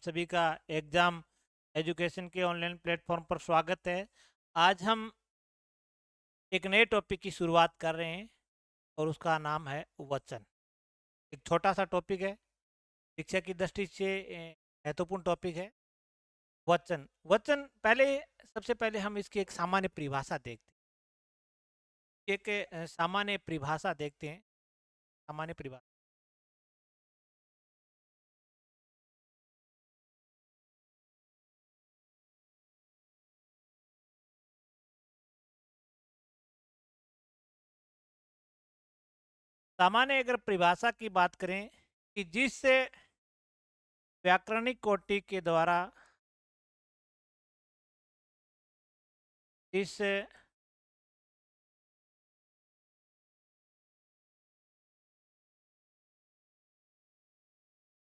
सभी का exam education के ऑनलाइन प्लेटफॉर्म पर स्वागत है। आज हम एक नए टॉपिक की शुरुआत कर रहे हैं और उसका नाम है वचन। एक छोटा सा टॉपिक है, शिक्षा की दृष्टि से महत्वपूर्ण टॉपिक है। वचन वचन पहले सबसे पहले हम इसकी एक सामान्य परिभाषा देखते हैं। एक सामान्य परिभाषा देखते हैं। सामान्य परिभाषा सामान्य अगर परिभाषा की बात करें कि जिससे व्याकरणिक कोटि के द्वारा इस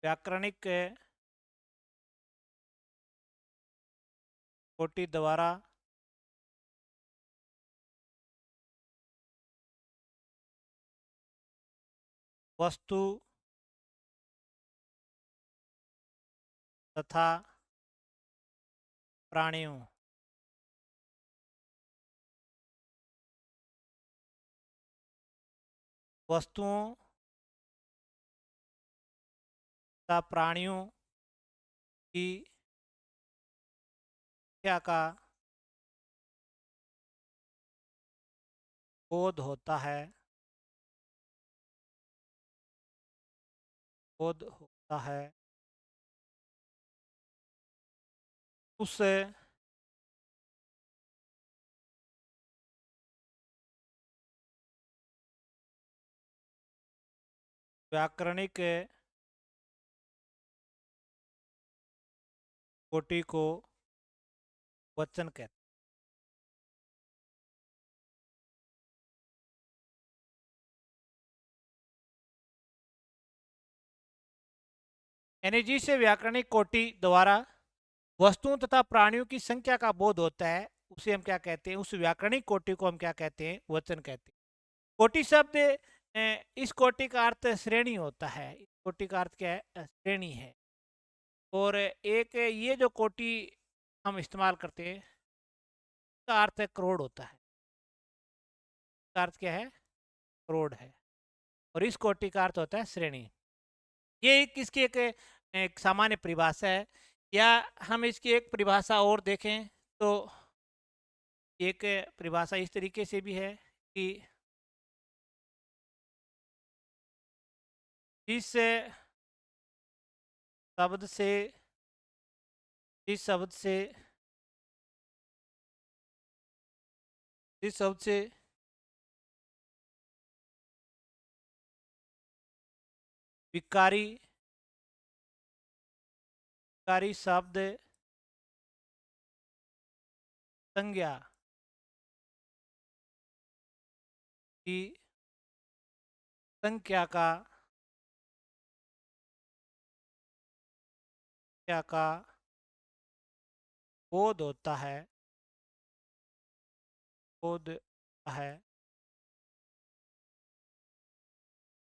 व्याकरणिक कोटि द्वारा वस्तु तथा प्राणियों वस्तुओं तथा प्राणियों की संख्या का बोध होता है। बोध होता है उस व्याकरणिक कोटि को वचन कहते हैं। यानी जिसे व्याकरणिक कोटि द्वारा वस्तुओं तथा प्राणियों की संख्या का बोध होता है उसे हम क्या कहते हैं, उस व्याकरणिक कोटि को हम क्या कहते हैं, वचन कहते हैं। कोटि शब्द इस कोटि का अर्थ श्रेणी होता है। इस कोटि का अर्थ क्या है, श्रेणी है। और एक ये जो कोटि हम इस्तेमाल करते हैं इसका अर्थ है करोड़ होता है। इसका अर्थ क्या है, करोड़ है। और इस कोटि का अर्थ होता है श्रेणी। ये एक इसकी एक सामान्य परिभाषा है। या हम इसकी एक परिभाषा और देखें तो एक परिभाषा इस तरीके से भी है कि जिस शब्द से जिस शब्द से जिस शब्द से विकारी विकारी शब्द संज्ञा की संख्या का बोध होता है। बोध है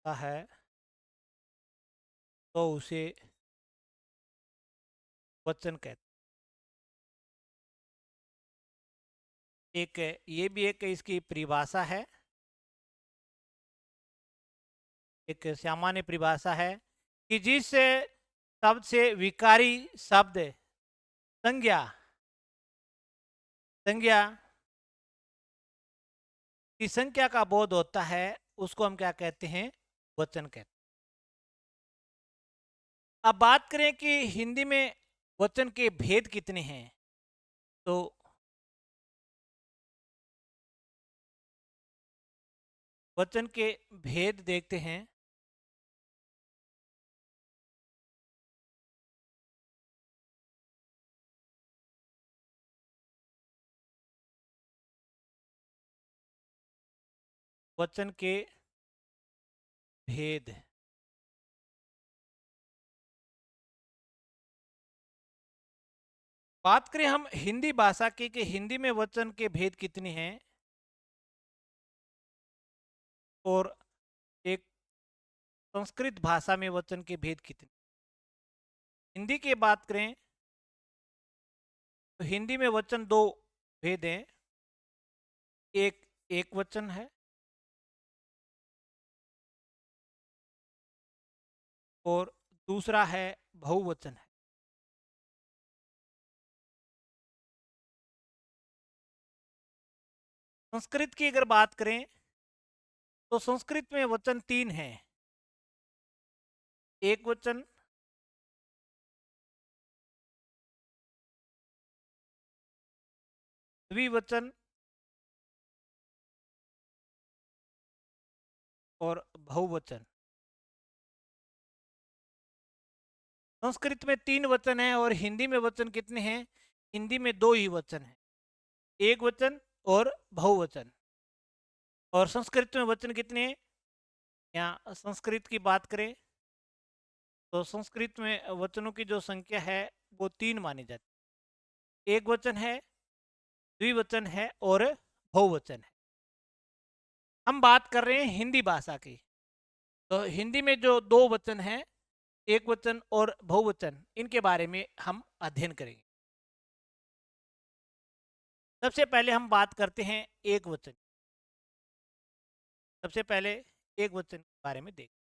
है तो उसे वचन कहते हैं। एक ये भी एक इसकी परिभाषा है, एक सामान्य परिभाषा है कि जिस शब्द से विकारी शब्द संज्ञा संज्ञा की संख्या का बोध होता है उसको हम क्या कहते हैं, वचन कहते हैं। अब बात करें कि हिंदी में वचन के भेद कितने हैं, तो वचन के भेद देखते हैं। वचन के भेद बात करें हम हिंदी भाषा की कि हिंदी में वचन के भेद कितने हैं और एक संस्कृत भाषा में वचन के भेद कितने। हिंदी की बात करें तो हिंदी में वचन दो भेद हैं। एक एक वचन है और दूसरा है बहुवचन है। संस्कृत की अगर बात करें तो संस्कृत में वचन तीन हैं। एक वचन, द्विवचन और बहुवचन। संस्कृत में तीन वचन हैं और हिंदी में वचन कितने हैं? हिंदी में दो ही वचन हैं, एक वचन और बहुवचन। और संस्कृत में वचन कितने हैं? यहाँ संस्कृत की बात करें तो संस्कृत में वचनों की जो संख्या है वो तीन मानी जाती है। एक वचन है, द्विवचन है और बहुवचन है। हम बात कर रहे हैं हिंदी भाषा की। तो हिंदी में जो दो वचन हैं, एक वचन और बहुवचन, इनके बारे में हम अध्ययन करेंगे। सबसे पहले हम बात करते हैं एक वचन। सबसे पहले एक वचन के बारे में देखें।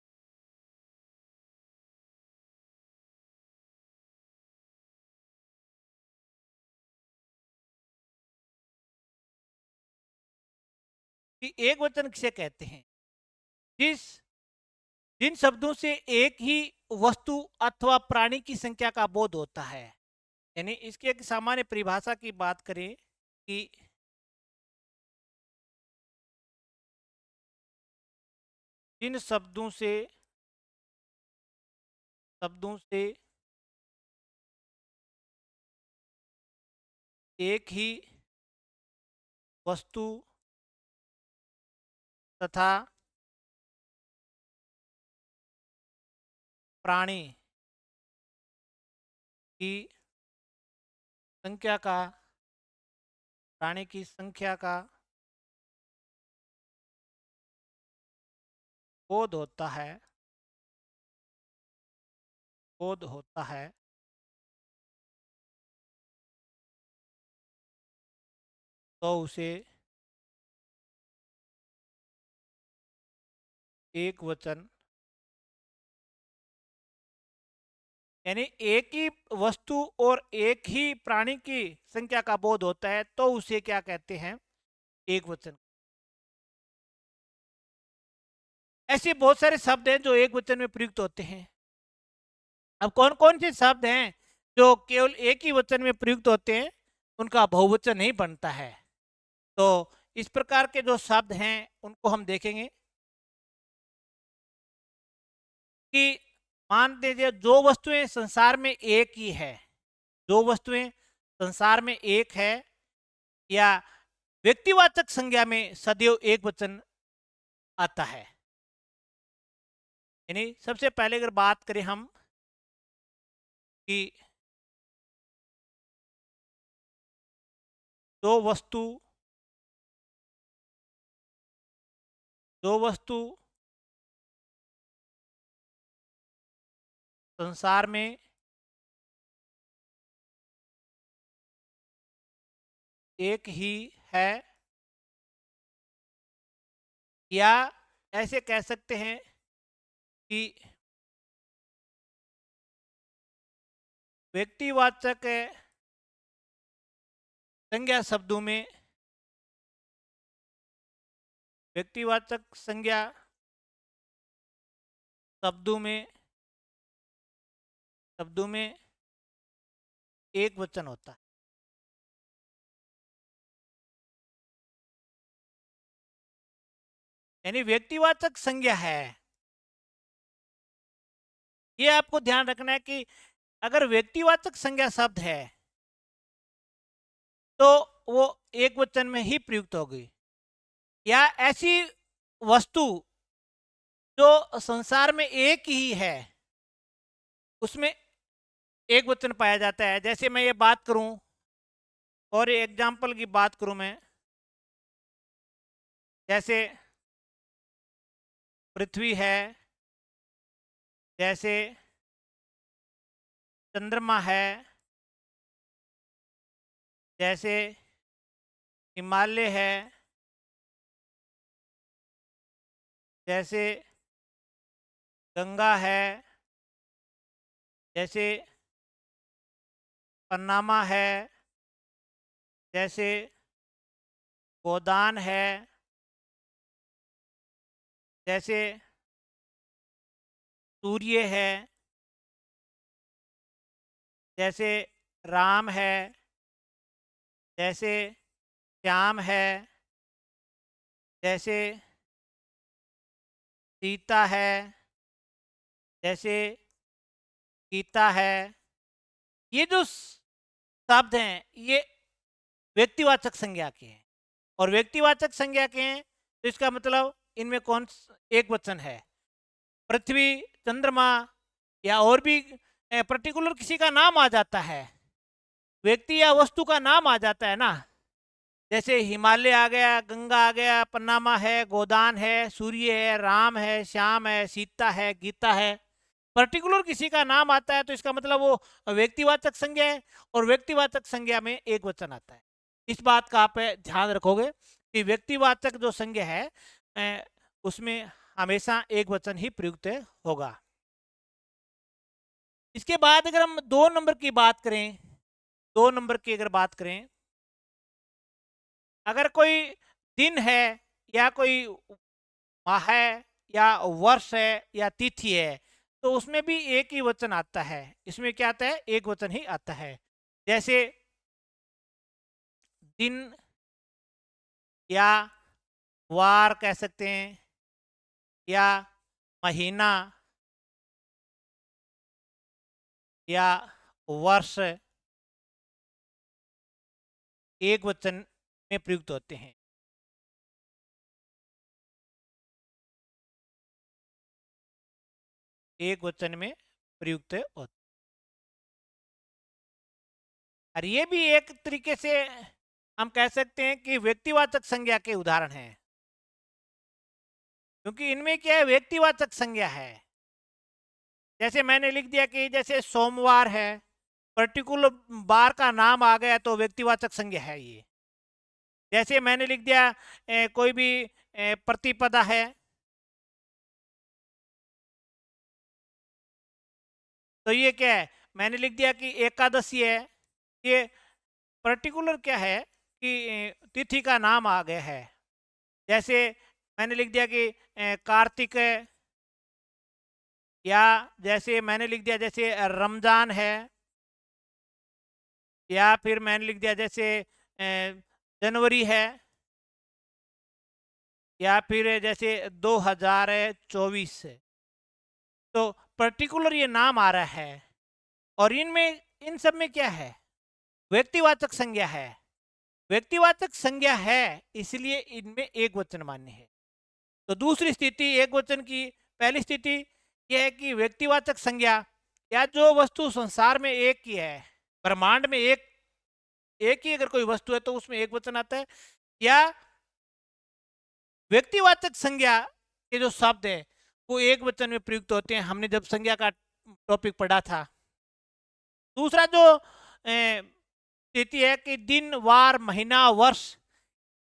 कि एक वचन किसे कहते हैं? जिस जिन शब्दों से एक ही वस्तु अथवा प्राणी की संख्या का बोध होता है। यानी इसकी एक सामान्य परिभाषा की बात करें कि जिन शब्दों से एक ही वस्तु तथा प्राणी की संख्या का प्राणी की संख्या का बोध होता है तो उसे एक वचन, यानी एक ही वस्तु और एक ही प्राणी की संख्या का बोध होता है तो उसे क्या कहते हैं? एक वचन। ऐसे बहुत सारे शब्द हैं जो एक वचन में प्रयुक्त होते हैं। अब कौन कौन से शब्द हैं जो केवल एक ही वचन में प्रयुक्त होते हैं, उनका बहुवचन नहीं बनता है? तो इस प्रकार के जो शब्द हैं उनको हम देखेंगे कि मान लीजिए जो वस्तुएं संसार में एक ही है, जो वस्तुएं संसार में एक है, या व्यक्तिवाचक संज्ञा में सदैव एक वचन आता है। यानी सबसे पहले अगर बात करें हम कि दो वस्तु दो वस्तु संसार में एक ही है, या ऐसे कह सकते हैं कि व्यक्तिवाचक संज्ञा शब्दों में व्यक्तिवाचक संज्ञा शब्दों में एक वचन होता है। यानी व्यक्तिवाचक संज्ञा है, ये आपको ध्यान रखना है कि अगर व्यक्तिवाचक संज्ञा शब्द है तो वो एक वचन में ही प्रयुक्त होगी। या ऐसी वस्तु जो संसार में एक ही है उसमें एक वचन पाया जाता है। जैसे मैं ये बात करूं और एग्जाम्पल की बात करूं मैं, जैसे पृथ्वी है, जैसे चंद्रमा है, जैसे हिमालय है, जैसे गंगा है, जैसे पन्नामा है, जैसे गोदान है, जैसे सूर्य है, जैसे राम है, जैसे श्याम है, जैसे सीता है, जैसे गीता है। ये जो शब्द हैं ये व्यक्तिवाचक संज्ञा के हैं, और व्यक्तिवाचक संज्ञा के हैं तो इसका मतलब इनमें कौन एक वचन है। पृथ्वी, चंद्रमा या और भी पर्टिकुलर किसी का नाम आ जाता है, व्यक्ति या वस्तु का नाम आ जाता है ना। जैसे हिमालय आ गया, गंगा आ गया, पन्नामा है, गोदान है, सूर्य है, राम है, श्याम है, सीता है, गीता है। पर्टिकुलर किसी का नाम आता है तो इसका मतलब वो व्यक्तिवाचक संज्ञा है, और व्यक्तिवाचक संज्ञा में एक वचन आता है। इस बात का आप ध्यान रखोगे कि व्यक्तिवाचक जो संज्ञा है उसमें हमेशा एक वचन ही प्रयुक्त होगा। इसके बाद अगर हम 2 नंबर की बात करें, 2 नंबर की अगर बात करें, अगर कोई दिन है या कोई माह है या वर्ष है या तिथि है तो उसमें भी एक ही वचन आता है। इसमें क्या आता है? एक वचन ही आता है। जैसे दिन या वार कह सकते हैं, या महीना या वर्ष एक वचन में प्रयुक्त होते हैं। एक वचन में प्रयुक्त होते, और ये भी एक तरीके से हम कह सकते हैं कि व्यक्तिवाचक संज्ञा के उदाहरण हैं, क्योंकि इनमें क्या है? व्यक्तिवाचक संज्ञा है। जैसे मैंने लिख दिया कि जैसे सोमवार है, पर्टिकुलर बार का नाम आ गया तो व्यक्तिवाचक संज्ञा है ये। जैसे मैंने लिख दिया कोई भी प्रतिपदा है, तो ये क्या है? मैंने लिख दिया कि एकादशी है, ये पर्टिकुलर क्या है कि तिथि का नाम आ गया है। जैसे मैंने लिख दिया कि कार्तिक है, या जैसे मैंने लिख दिया जैसे रमजान है, या फिर मैंने लिख दिया जैसे जनवरी है, या फिर जैसे 2024 है। तो पर्टिकुलर ये नाम आ रहा है, और इनमें इन सब में क्या है? व्यक्तिवाचक संज्ञा है। व्यक्तिवाचक संज्ञा है इसलिए इनमें एक वचन मान्य है। तो दूसरी स्थिति एक वचन की, पहली स्थिति यह है कि व्यक्तिवाचक संज्ञा या जो वस्तु संसार में एक ही है, ब्रह्मांड में एक ही अगर कोई वस्तु है तो उसमें एक वचन आता है, या व्यक्तिवाचक संज्ञा के जो शब्द है वो एक वचन में प्रयुक्त होते हैं। हमने जब संज्ञा का टॉपिक पढ़ा था। दूसरा जो स्थिति है कि दिन, वार, महीना, वर्ष,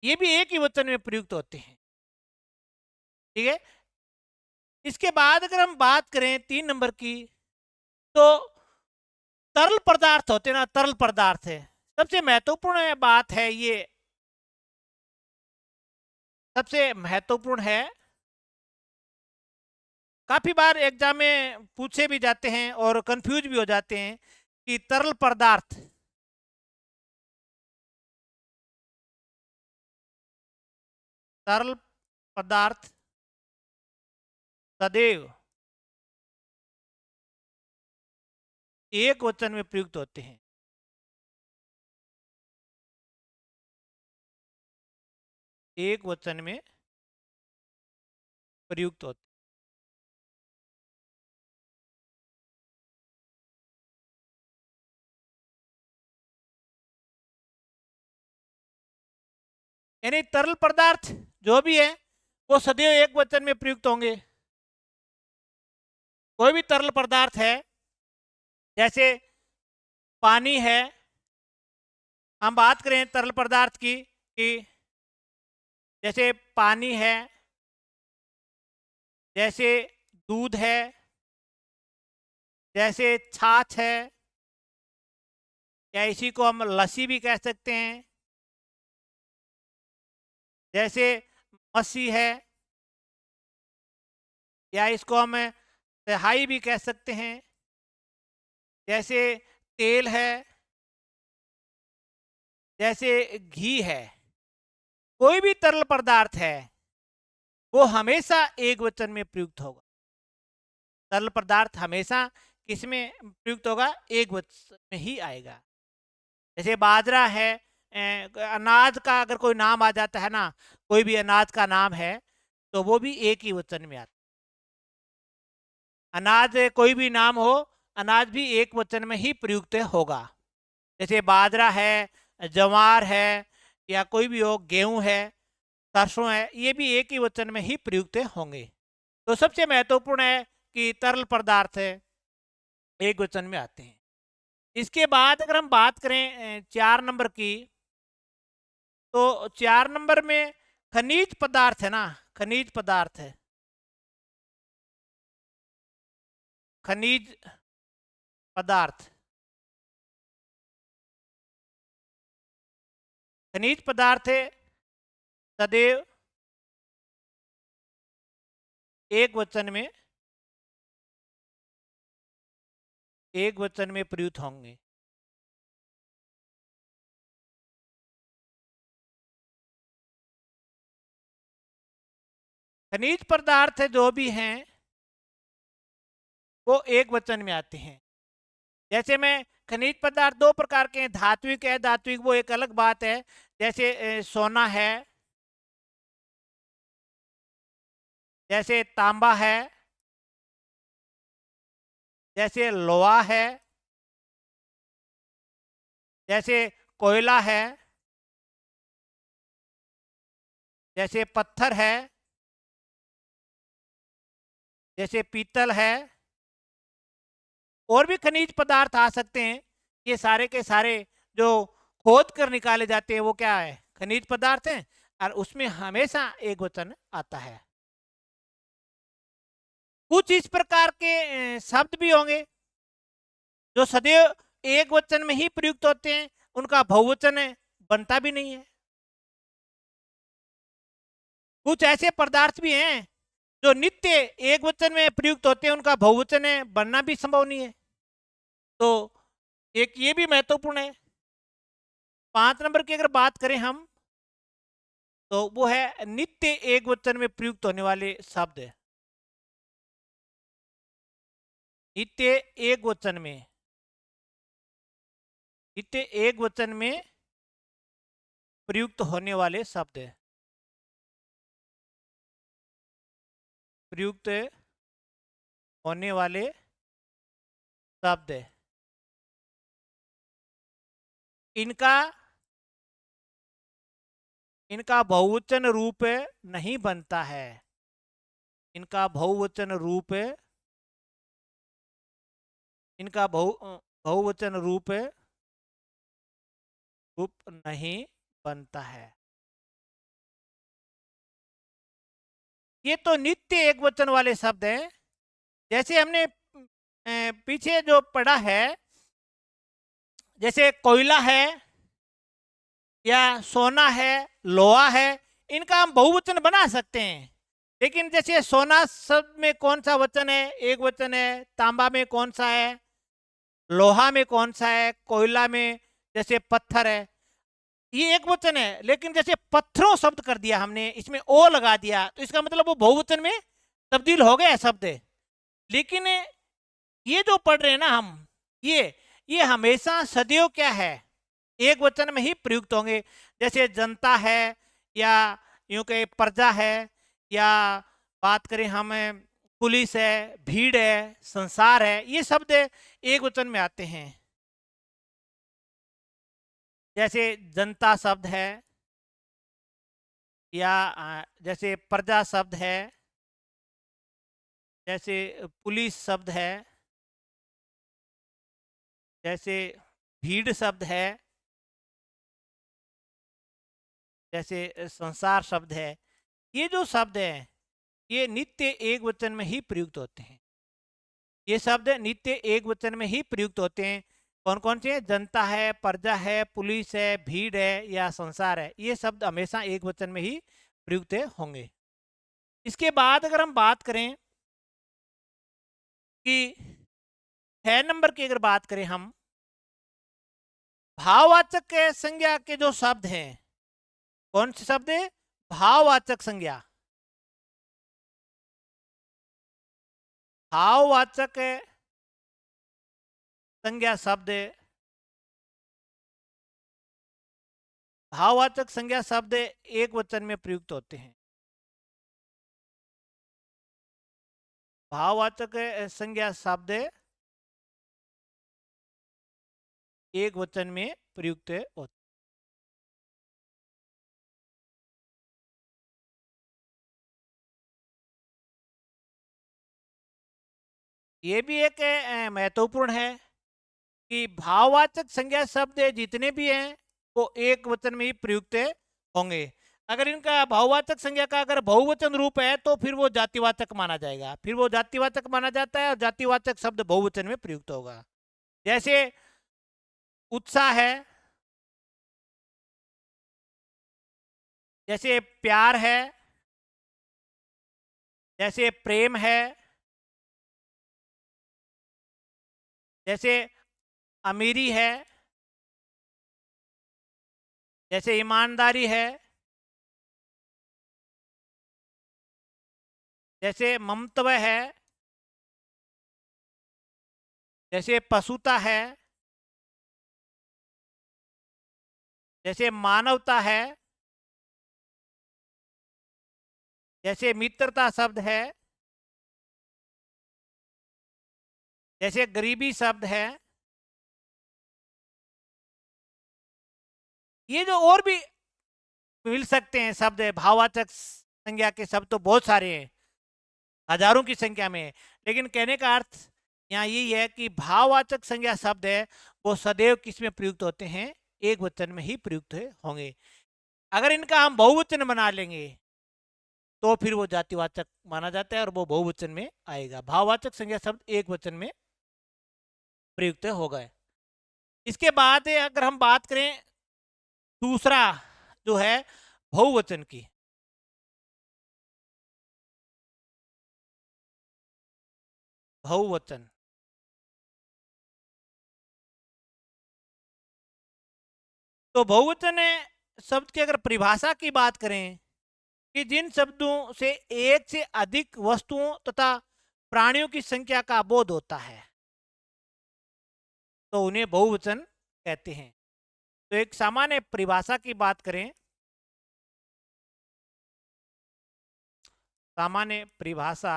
ये भी एक ही वचन में प्रयुक्त होते हैं। ठीक है। इसके बाद अगर हम बात करें 3 नंबर की, तो तरल पदार्थ होते हैं ना, तरल पदार्थ है सबसे महत्वपूर्ण बात है। ये सबसे महत्वपूर्ण है, काफी बार एग्जाम में पूछे भी जाते हैं और कंफ्यूज भी हो जाते हैं कि तरल पदार्थ, तरल पदार्थ सदैव एक वचन में प्रयुक्त होते हैं। एक वचन में प्रयुक्त होते, यानी तरल पदार्थ जो भी है वो सदैव एक वचन में प्रयुक्त होंगे। कोई भी तरल पदार्थ है, जैसे पानी है, हम बात करें तरल पदार्थ की कि जैसे पानी है, जैसे दूध है, जैसे छाछ है, या इसी को हम लस्सी भी कह सकते हैं, जैसे मस्सी है, या इसको हम सिहाई भी कह सकते हैं, जैसे तेल है, जैसे घी है। कोई भी तरल पदार्थ है वो हमेशा एक वचन में प्रयुक्त होगा। तरल पदार्थ हमेशा किसमें प्रयुक्त होगा? एक वचन में ही आएगा। जैसे बाजरा है, अनाज का अगर कोई नाम आ जाता है ना, कोई भी अनाज का नाम है, तो वो भी एक ही वचन में आता है। अनाज कोई भी नाम हो, अनाज भी एक वचन में ही प्रयुक्त होगा। जैसे बाजरा है, जवार है, या कोई भी हो, गेहूं है, सरसों है, ये भी एक ही वचन में ही प्रयुक्त होंगे। तो सबसे महत्वपूर्ण है कि तरल पदार्थ एक वचन में आते हैं। इसके बाद अगर हम बात करें 4 नंबर की, तो 4 नंबर में खनिज पदार्थ है ना, खनिज पदार्थ है, खनिज पदार्थ, खनिज पदार्थ है सदैव एक वचन में, एक वचन में प्रयुक्त होंगे। खनिज पदार्थ जो भी हैं वो एक वचन में आते हैं। जैसे मैं खनिज पदार्थ दो प्रकार के हैं, धात्विक है, धात्विक वो एक अलग बात है। जैसे सोना है, जैसे तांबा है, जैसे लोहा है, जैसे कोयला है, जैसे पत्थर है, जैसे पीतल है, और भी खनिज पदार्थ आ सकते हैं। ये सारे के सारे जो खोद कर निकाले जाते हैं वो क्या है? खनिज पदार्थ हैं, और उसमें हमेशा एक वचन आता है। कुछ इस प्रकार के शब्द भी होंगे जो सदैव एक वचन में ही प्रयुक्त होते हैं, उनका बहुवचन बनता भी नहीं है। कुछ ऐसे पदार्थ भी हैं जो नित्य एक वचन में प्रयुक्त होते हैं, उनका बहुवचन बनना भी संभव नहीं है। तो एक ये भी महत्वपूर्ण है। 5 नंबर की अगर बात करें हम, तो वो है नित्य एक वचन में प्रयुक्त होने वाले शब्द। नित्य एक वचन में, नित्य एक वचन में प्रयुक्त होने वाले शब्द, प्रयुक्त होने वाले शब्द, इनका इनका बहुवचन रूप नहीं बनता है। इनका बहुवचन रूप, इनका बहुवचन रूप नहीं बनता है। ये तो नित्य एक वचन वाले शब्द हैं। जैसे हमने पीछे जो पढ़ा है, जैसे कोयला है, या सोना है, लोहा है, इनका हम बहुवचन बना सकते हैं। लेकिन जैसे सोना शब्द में कौन सा वचन है? एक वचन है। तांबा में कौन सा है? लोहा में कौन सा है? कोयला में जैसे पत्थर है, ये एक वचन है। लेकिन जैसे पत्थरों शब्द कर दिया हमने, इसमें ओ लगा दिया, तो इसका मतलब वो बहुवचन में तब्दील हो गया शब्द। लेकिन ये जो पढ़ रहे हैं ना हम, ये हमेशा सदैव क्या है? एक वचन में ही प्रयुक्त होंगे। जैसे जनता है, या यूं कहे प्रजा है, या बात करें हम पुलिस है, भीड़ है, संसार है, ये शब्द एक वचन में आते हैं। जैसे जनता शब्द है, या जैसे प्रजा शब्द है, जैसे पुलिस शब्द है, जैसे भीड़ शब्द है, जैसे संसार शब्द है, ये जो शब्द है ये नित्य एक वचन में ही प्रयुक्त होते हैं। ये शब्द नित्य एक वचन में ही प्रयुक्त होते हैं। कौन कौन से हैं? जनता है, प्रजा है, पुलिस है, भीड़ है या संसार है, ये शब्द हमेशा एक वचन में ही प्रयुक्त होंगे। इसके बाद अगर हम बात करें कि 6 नंबर की अगर बात करें हम, भाववाचक संज्ञा के जो शब्द हैं, कौन से शब्द है? भाववाचक संज्ञा। भाववाचक संज्ञा शब्द, भाववाचक संज्ञा शब्द एक वचन में प्रयुक्त होते हैं। भाववाचक संज्ञा शब्द एक वचन में प्रयुक्त होते। ये भी एक महत्वपूर्ण है कि भाववाचक संज्ञा शब्द जितने भी हैं वो एक वचन में ही प्रयुक्त होंगे। अगर इनका भाववाचक संज्ञा का अगर बहुवचन रूप है तो फिर वो जातिवाचक माना जाएगा, फिर वो जातिवाचक माना जाता है और जातिवाचक शब्द बहुवचन में प्रयुक्त होगा। जैसे उत्साह है, जैसे प्यार है, जैसे प्रेम है, जैसे अमीरी है, जैसे ईमानदारी है, जैसे ममत्व है, जैसे पशुता है, जैसे मानवता है, जैसे मित्रता शब्द है, जैसे गरीबी शब्द है। ये जो और भी मिल सकते हैं शब्द है, भाववाचक संज्ञा के शब्द तो बहुत सारे हैं, हजारों की संख्या में। लेकिन कहने का अर्थ यहाँ यही है कि भाववाचक संज्ञा शब्द है वो सदैव किसमें प्रयुक्त होते हैं? एक वचन में ही प्रयुक्त होंगे। अगर इनका हम बहुवचन बना लेंगे तो फिर वो जातिवाचक माना जाता है और वो बहुवचन में आएगा। भाववाचक संज्ञा शब्द एक वचन में प्रयुक्त हो गए। इसके बाद अगर हम बात करें दूसरा जो है बहुवचन की, बहुवचन। तो बहुवचन शब्द की अगर परिभाषा की बात करें कि जिन शब्दों से एक से अधिक वस्तुओं तथा प्राणियों की संख्या का बोध होता है तो उन्हें बहुवचन कहते हैं। तो एक सामान्य परिभाषा की बात करें, सामान्य परिभाषा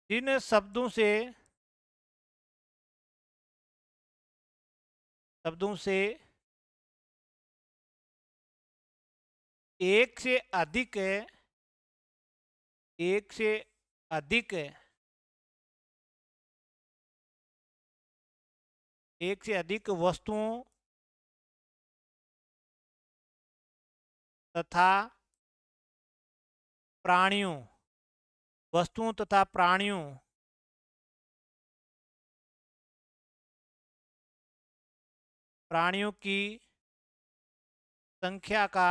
जिन शब्दों से एक से अधिक एक से अधिक एक से अधिक वस्तुओं तथा प्राणियों, वस्तुओं तथा प्राणियों प्राणियों की संख्या का,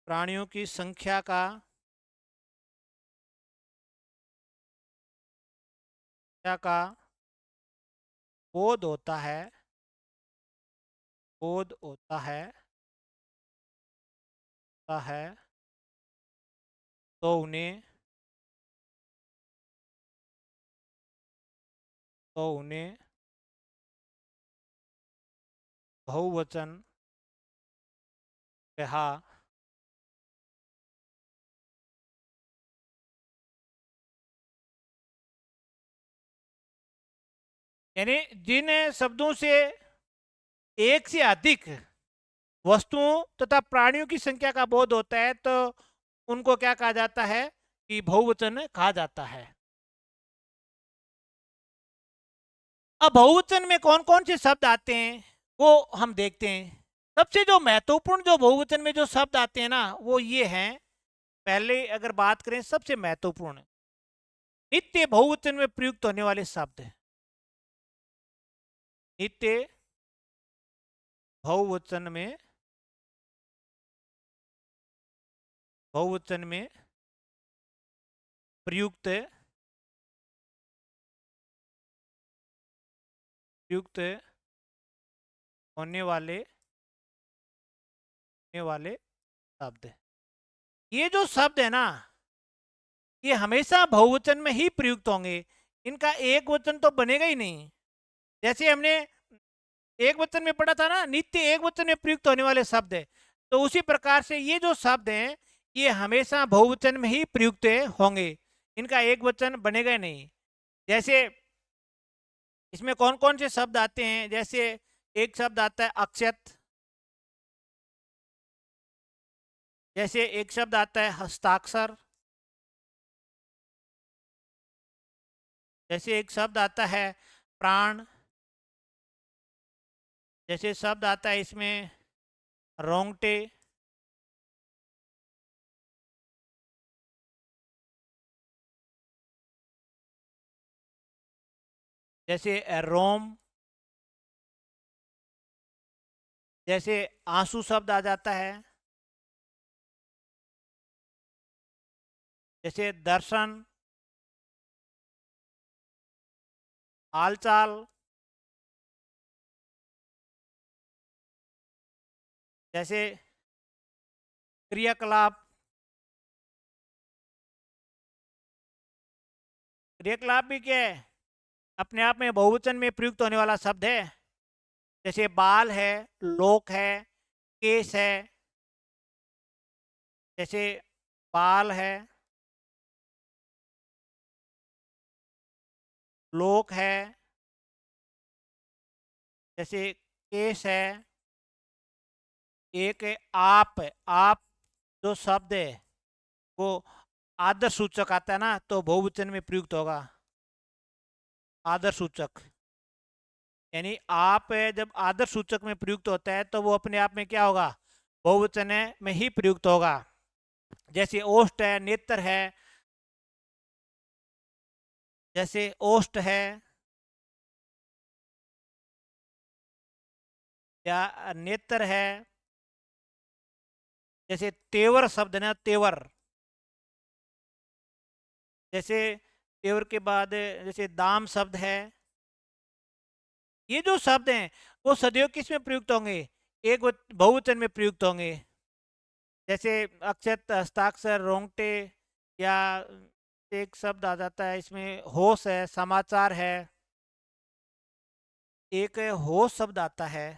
प्राणियों की संख्या का बोध होता है, बोध होता है तो उन्हें बहुवचन कहा यानी जिन शब्दों से एक से अधिक वस्तुओं तथा प्राणियों की संख्या का बोध होता है तो उनको क्या कहा जाता है कि बहुवचन कहा जाता है। अब बहुवचन में कौन कौन से शब्द आते हैं वो हम देखते हैं। सबसे जो महत्वपूर्ण जो बहुवचन में जो शब्द आते हैं ना वो ये हैं। पहले अगर बात करें सबसे महत्वपूर्ण नित्य बहुवचन में प्रयुक्त होने वाले शब्द हैं। नित्य बहुवचन में प्रयुक्त प्रयुक्त होने वाले शब्द। ये जो शब्द है ना ये हमेशा बहुवचन में ही प्रयुक्त होंगे। इनका एक वचन तो बनेगा ही नहीं। जैसे हमने एक वचन में पढ़ा था ना नित्य एक वचन में प्रयुक्त होने वाले शब्द है, तो उसी प्रकार से ये जो शब्द हैं ये हमेशा बहुवचन में ही प्रयुक्त होंगे। इनका एक वचन बनेगा ही नहीं। जैसे इसमें कौन कौन से शब्द आते हैं, जैसे एक शब्द आता है अक्षत, जैसे एक शब्द आता है हस्ताक्षर, जैसे एक शब्द आता है प्राण, जैसे शब्द आता है इसमें रोंगटे, जैसे रोम, जैसे आंसू शब्द आ जाता है, जैसे दर्शन, हालचाल, जैसे क्रियाकलाप। क्रियाकलाप भी क्या है, अपने आप में बहुवचन में प्रयुक्त होने वाला शब्द है। जैसे बाल है, लोक है, केस है, जैसे बाल है, लोक है, जैसे केस है, एक है आप है। आप जो शब्द है वो आदर सूचक आता है ना तो बहुवचन में प्रयुक्त होगा। आदर सूचक यानी आप है जब आदर सूचक में प्रयुक्त होता है तो वो अपने आप में क्या होगा, बहुवचन में ही प्रयुक्त होगा। जैसे ओष्ठ है, नेत्र है, जैसे ओष्ठ है या नेत्र है, जैसे तेवर शब्द है ना तेवर, जैसे तेवर के बाद जैसे दाम शब्द है। ये जो शब्द हैं वो सदैव किस में प्रयुक्त होंगे, एक बहुवचन में प्रयुक्त होंगे। जैसे अक्षत, हस्ताक्षर, रोंगटे, या एक शब्द आ जाता है इसमें होश है, समाचार है, एक होश शब्द आता है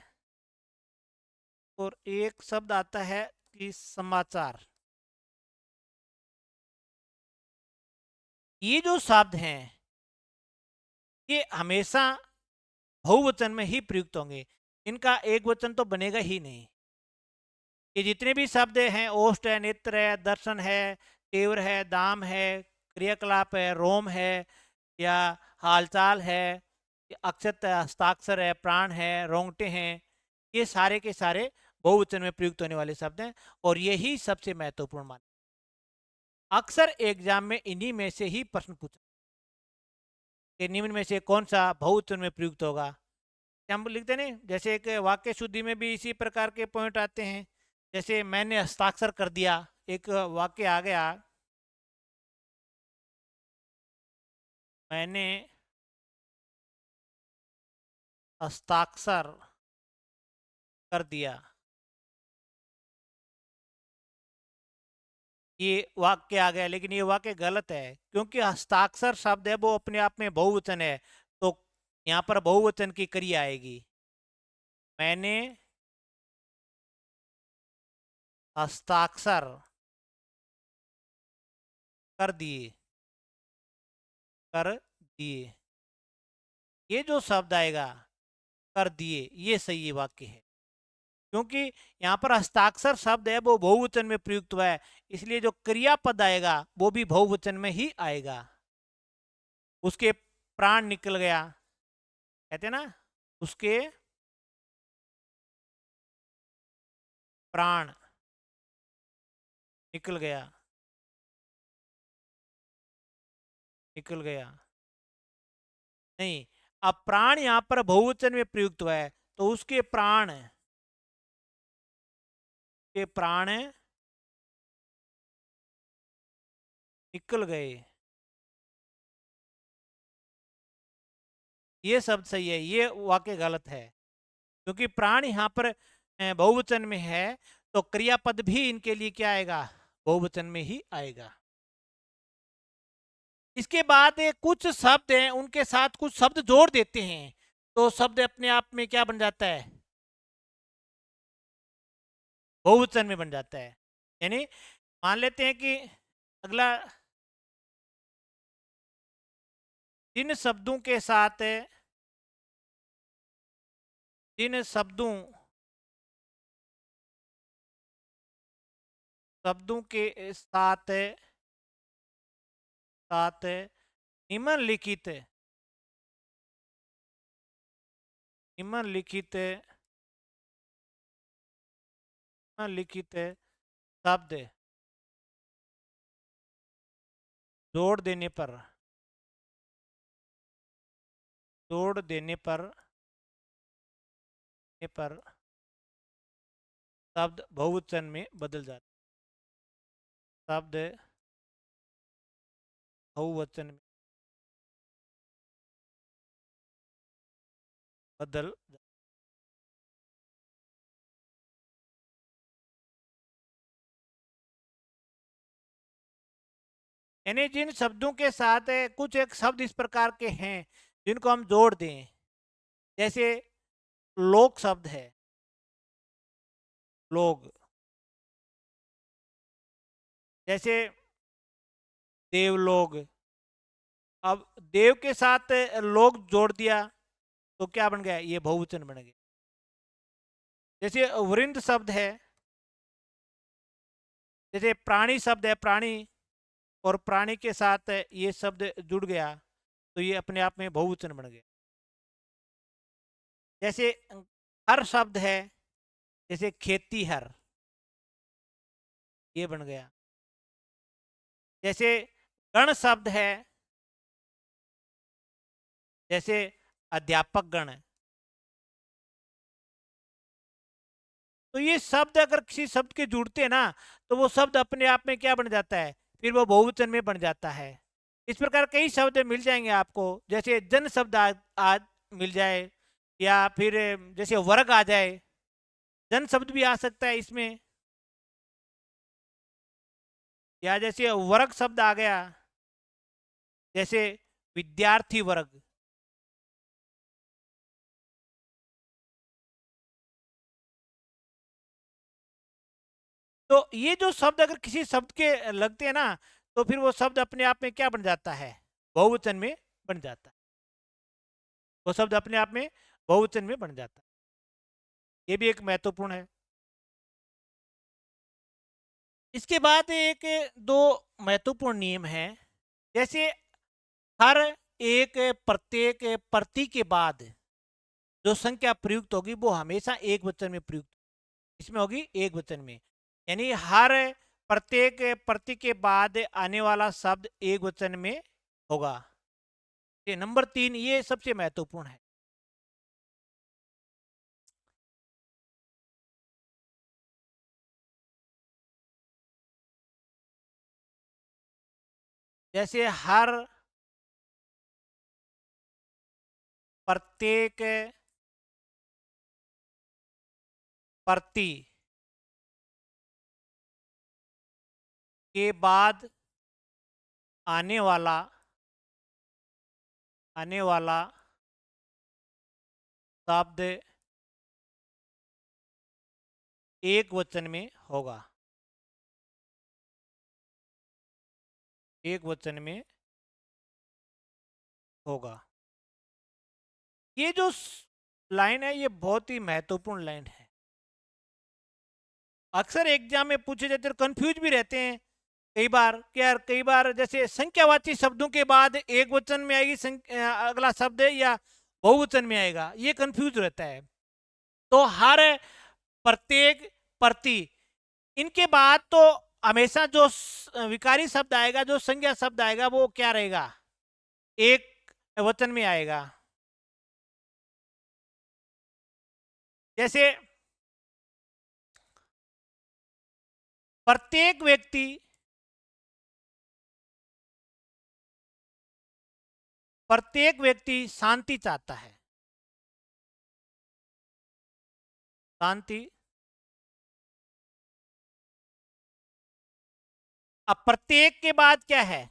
और एक शब्द आता है कि समाचार। ये जो शब्द हैं ये हमेशा बहुवचन में ही प्रयुक्त होंगे। इनका एक वचन तो बनेगा ही नहीं। ये जितने भी शब्द हैं ओष्ठ है, नेत्र है, दर्शन है, तीव्र है, दाम है, क्रियाकलाप है, रोम है या हालचाल है, अक्षत है, हस्ताक्षर है, प्राण है, रोंगटे हैं, ये सारे के सारे बहुवचन में प्रयुक्त होने वाले शब्द हैं और यही सबसे महत्वपूर्ण मान। अक्सर एग्जाम में इन्हीं में से ही प्रश्न पूछा कि निम्न में से कौन सा बहुवचन में प्रयुक्त होगा। हम लिखते नहीं, जैसे एक वाक्य शुद्धि में भी इसी प्रकार के पॉइंट आते हैं। जैसे मैंने हस्ताक्षर कर दिया, एक वाक्य आ गया, मैंने हस्ताक्षर कर दिया, ये वाक्य आ गया, लेकिन ये वाक्य गलत है क्योंकि हस्ताक्षर शब्द है वो अपने आप में बहुवचन है। तो यहाँ पर बहुवचन की क्रिया आएगी, मैंने हस्ताक्षर कर दिए, कर दिए, ये जो शब्द आएगा कर दिए, ये सही वाक्य है। क्योंकि यहाँ पर हस्ताक्षर शब्द है वो बहुवचन में प्रयुक्त हुआ है, इसलिए जो क्रियापद आएगा वो भी बहुवचन में ही आएगा। उसके प्राण निकल गया, कहते हैं ना, उसके प्राण निकल गया, निकल गया नहीं। अब प्राण यहां पर बहुवचन में प्रयुक्त हुआ है, तो उसके प्राण, के प्राण निकल गए, ये शब्द सही है, ये वाक्य गलत है। क्योंकि प्राण यहाँ पर बहुवचन में है, तो क्रियापद भी इनके लिए क्या आएगा, बहुवचन में ही आएगा। इसके बाद कुछ शब्द हैं उनके साथ कुछ शब्द जोड़ देते हैं, तो शब्द अपने आप में क्या बन जाता है, बहुवचन में बन जाता है। यानी मान लेते हैं कि अगला, जिन शब्दों के साथ, जिन शब्दों शब्दों के साथ साथ निम्नलिखित निम्नलिखित निम्नलिखित शब्द जोड़ देने पर, जोड़ देने पर शब्द बहुवचन में बदल जाता है, शब्द बहुवचन में बदल जाता है। यानी जिन शब्दों के साथ कुछ एक शब्द इस प्रकार के हैं जिनको हम जोड़ दें, जैसे लोक शब्द है, लोग, जैसे देवलोग। अब देव के साथ लोग जोड़ दिया तो क्या बन गया, ये बहुवचन बन गया। जैसे वृंद शब्द है, जैसे प्राणी शब्द है, प्राणी, और प्राणी के साथ ये शब्द जुड़ गया तो ये अपने आप में बहुवचन बन गया। जैसे हर शब्द है, जैसे खेती हर, ये बन गया। जैसे गण शब्द है, जैसे अध्यापक गण, तो ये शब्द अगर किसी शब्द के जुड़ते हैं ना, तो वो शब्द अपने आप में क्या बन जाता है, फिर वो बहुवचन में बन जाता है। इस प्रकार कई शब्द मिल जाएंगे आपको, जैसे जन शब्द आज मिल जाए, या फिर जैसे वर्ग आ जाए, जन शब्द भी आ सकता है इसमें, या जैसे वर्ग शब्द आ गया, जैसे विद्यार्थी वर्ग। तो ये जो शब्द अगर किसी शब्द के लगते हैं ना, तो फिर वो शब्द अपने आप में क्या बन जाता है, बहुवचन में बन जाता है। वो शब्द अपने आप में बहुवचन में बन जाता है, ये भी एक महत्वपूर्ण है। इसके बाद एक दो महत्वपूर्ण नियम हैं, जैसे हर एक प्रत्येक प्रति के बाद जो संख्या प्रयुक्त होगी वो हमेशा एक वचन में प्रयुक्त, इसमें होगी एक वचन में। यानी हर प्रत्येक प्रति के बाद आने वाला शब्द एक वचन में होगा। ये नंबर 3, ये सबसे महत्वपूर्ण है। जैसे हर प्रत्येक प्रति के बाद आने वाला आने वाला शब्द एक वचन में होगा, एक वचन में होगा। ये जो लाइन है ये बहुत ही महत्वपूर्ण लाइन है। अक्सर एग्जाम में पूछे जाते हैं, कंफ्यूज भी रहते हैं कई बार कि यार, कई बार जैसे संख्यावाची शब्दों के बाद एक वचन में आएगी अगला शब्द है या बहुवचन में आएगा, ये कंफ्यूज रहता है। तो हर, प्रत्येक, प्रति, इनके बाद तो हमेशा जो विकारी शब्द आएगा, जो संज्ञा शब्द आएगा, वो क्या रहेगा, एक वचन में आएगा। जैसे प्रत्येक व्यक्ति, प्रत्येक व्यक्ति शांति चाहता है। शांति। अब प्रत्येक के बाद क्या है,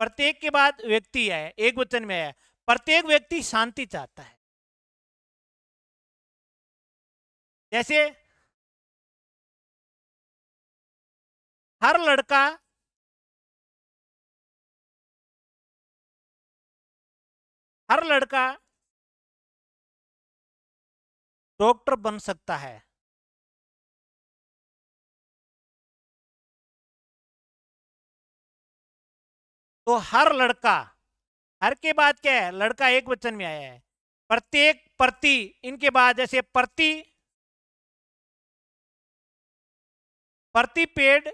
प्रत्येक के बाद व्यक्ति है, एक वचन में है, प्रत्येक व्यक्ति शांति चाहता है। जैसे हर लड़का, हर लड़का डॉक्टर बन सकता है। तो हर लड़का, हर के बाद क्या है, लड़का एक वचन में आया है। प्रत्येक, प्रति, इनके बाद जैसे प्रति, प्रति पेड़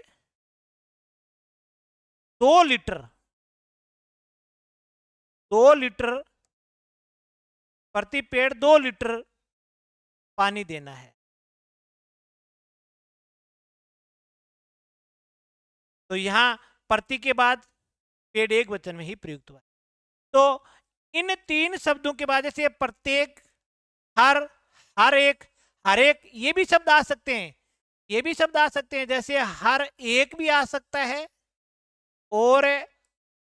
2 लीटर, 2 लीटर, प्रति पेड़ 2 लीटर पानी देना है। तो यहां प्रति के बाद पेड़ एक वचन में ही प्रयुक्त हुआ है। तो इन 3 शब्दों के बाद जैसे प्रत्येक, हर, हर एक, हर एक, ये भी शब्द आ सकते हैं, ये भी शब्द आ सकते हैं। जैसे हर एक भी आ सकता है और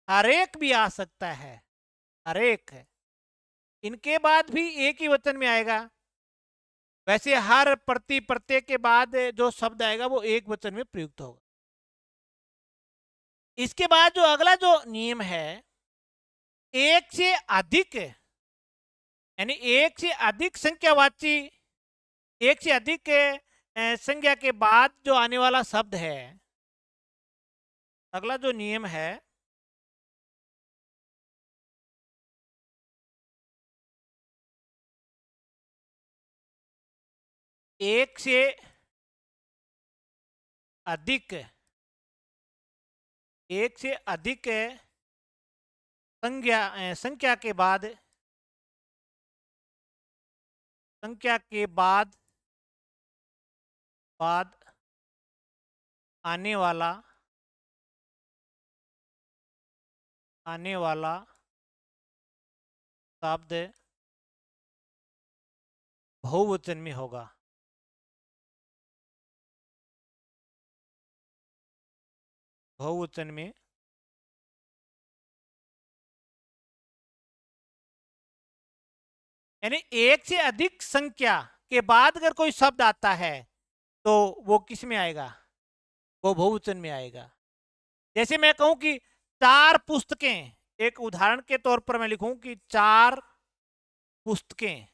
हर एक भी आ सकता है, हर एक है, इनके बाद भी एक ही वचन में आएगा। वैसे हर, प्रति, प्रत्येक के बाद जो शब्द आएगा वो एक वचन में प्रयुक्त होगा। इसके बाद जो अगला जो नियम है, एक से अधिक, यानी एक से अधिक संख्यावाची, एक से अधिक संज्ञा के बाद जो आने वाला शब्द है, अगला जो नियम है, एक से अधिक, एक से अधिक संख्या के बाद, संख्या के बाद बाद आने वाला, आने वाला शब्द बहुवचन में होगा। बहुवचन में, यानी एक से अधिक संख्या के बाद अगर कोई शब्द आता है तो वो किस में आएगा, वो बहुवचन में आएगा। जैसे मैं कहूं कि 4 पुस्तकें, एक उदाहरण के तौर पर मैं लिखूं कि 4 पुस्तकें।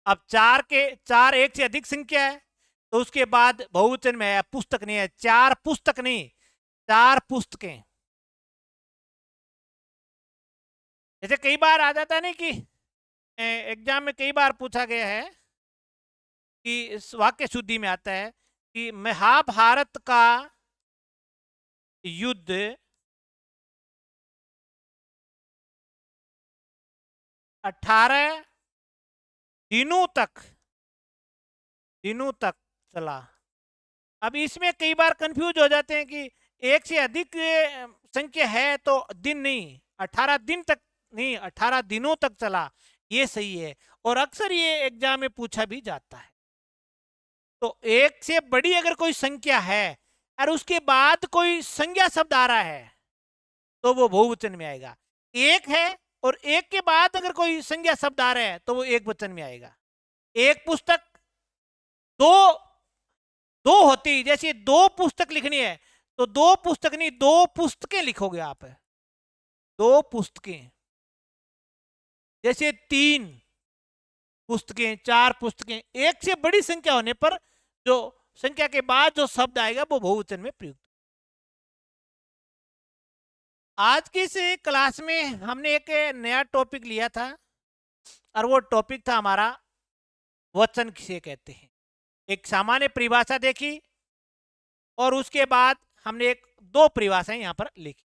अब 4 एक से अधिक संख्या है तो उसके बाद बहुवचन में है, पुस्तक नहीं है, 4 पुस्तक नहीं, 4 पुस्तकें। जैसे कई बार आ जाता है ना कि एग्जाम में कई बार पूछा गया है कि इस वाक्य शुद्धि में आता है कि महाभारत का युद्ध 18 दिनों तक, दिनों तक चला। अब इसमें कई बार कंफ्यूज हो जाते हैं कि एक से अधिक संख्या है तो दिन नहीं, 18 दिन तक नहीं, 18 दिनों तक चला, ये सही है। और अक्सर ये एग्जाम में पूछा भी जाता है। तो एक से बड़ी अगर कोई संख्या है और उसके बाद कोई संज्ञा शब्द आ रहा है तो वो बहुवचन में आएगा। एक है और एक के बाद अगर कोई संज्ञा शब्द आ रहा है तो वो एक वचन में आएगा। एक पुस्तक, दो, दो होती, जैसे 2 पुस्तक लिखनी है तो 2 पुस्तक नहीं, 2 पुस्तकें लिखोगे आप, 2 पुस्तकें। जैसे 3, पुस्तकें, 4 पुस्तकें, एक से बड़ी संख्या होने पर जो संख्या के बाद जो शब्द आएगा वो बहुवचन में प्रयुक्त। आज की इस क्लास में हमने एक नया टॉपिक लिया था और वो टॉपिक था हमारा वचन किसे कहते हैं। एक सामान्य परिभाषा देखी और उसके बाद हमने एक 2 परिभाषाएं यहां पर लिखी।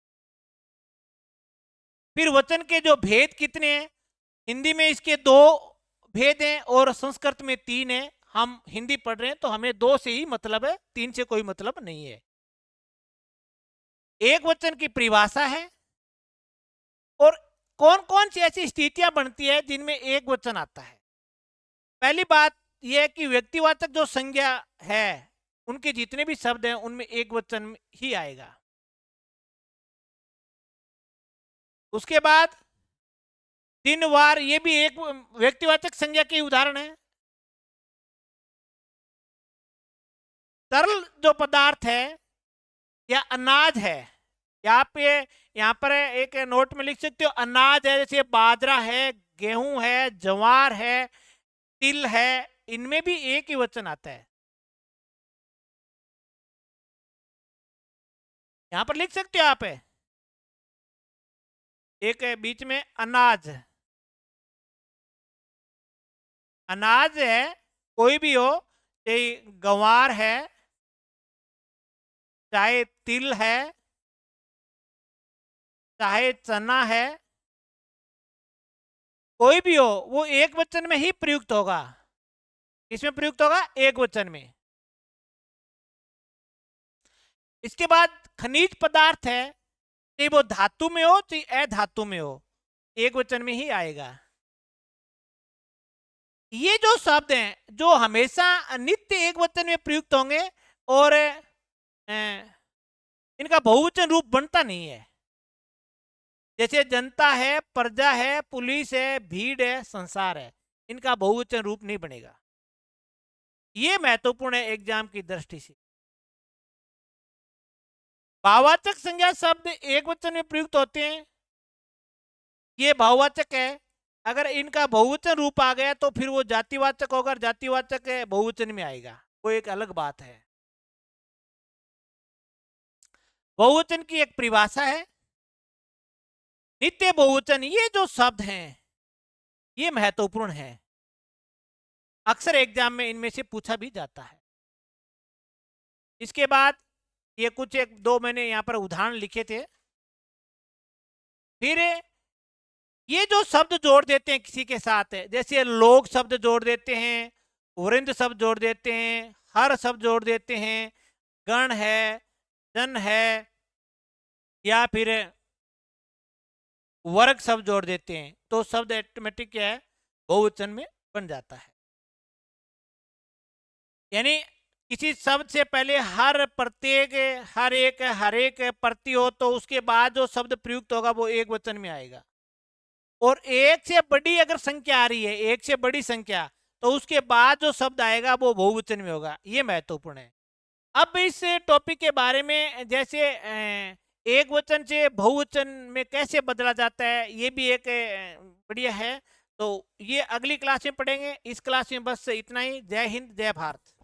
फिर वचन के जो भेद कितने हैं, हिंदी में इसके 2 भेद हैं और संस्कृत में 3 है। हम हिंदी पढ़ रहे हैं तो हमें 2 से ही मतलब है, 3 से कोई मतलब नहीं है। एक वचन की परिभाषा है और कौन कौन सी ऐसी स्थितियां बनती है जिनमें एक वचन आता है। पहली बात यह है कि व्यक्तिवाचक जो संज्ञा है उनके जितने भी शब्द हैं उनमें एक वचन ही आएगा। उसके बाद दिन वार, ये भी एक व्यक्तिवाचक संज्ञा के उदाहरण है। तरल जो पदार्थ है या अनाज है, यहाँ पर एक नोट में लिख सकते हो अनाज है, जैसे बाजरा है, गेहूं है, ज्वार है, तिल है, इनमें भी एक ही वचन आता है। यहां पर लिख सकते हो आप एक बीच में अनाज, अनाज है कोई भी हो, चाहे गंवार है, चाहे तिल है, चाहे चना है, कोई भी हो वो एक वचन में ही प्रयुक्त होगा। इसमें प्रयुक्त होगा एक वचन में। इसके बाद खनिज पदार्थ है, चाहे वो धातु में हो चाहे अधातु में हो, एक वचन में ही आएगा। ये जो शब्द हैं जो हमेशा नित्य एक वचन में प्रयुक्त होंगे और इनका बहुवचन रूप बनता नहीं है। जैसे जनता है, प्रजा है, पुलिस है, भीड़ है, संसार है, इनका बहुवचन रूप नहीं बनेगा। ये महत्वपूर्ण है एग्जाम की दृष्टि से। भाववाचक संज्ञा शब्द एक वचन में प्रयुक्त होते हैं, ये भाववाचक है। अगर इनका बहुवचन रूप आ गया तो फिर वो जातिवाचक होगा, जातिवाचक है बहुवचन में आएगा, वो एक अलग बात है। बहुवचन की एक परिभाषा है नित्य बहुवचन। ये जो शब्द हैं ये महत्वपूर्ण है, अक्सर एग्जाम में इनमें से पूछा भी जाता है। इसके बाद ये कुछ 1-2 मैंने यहाँ पर उदाहरण लिखे थे। फिर ये जो शब्द जोड़ देते हैं किसी के साथ, जैसे लोग शब्द जोड़ देते हैं, वृंद शब्द जोड़ देते हैं, हर शब्द जोड़ देते हैं, गण है, जन है, या फिर वर्ग शब्द जोड़ देते हैं, तो शब्द ऑटोमेटिक क्या है, बहुवचन में बन जाता है। यानी किसी शब्द से पहले हर प्रत्येक, हर एक प्रति हो तो उसके बाद जो शब्द प्रयुक्त होगा वो एक वचन में आएगा। और एक से बड़ी अगर संख्या आ रही है, एक से बड़ी संख्या, तो उसके बाद जो शब्द आएगा वो बहुवचन में होगा। ये महत्वपूर्ण है। अब इस टॉपिक के बारे में जैसे एक वचन से बहुवचन में कैसे बदला जाता है, ये भी एक बढ़िया है। तो ये अगली क्लास में पढ़ेंगे। इस क्लास में बस इतना ही। जय हिंद, जय भारत।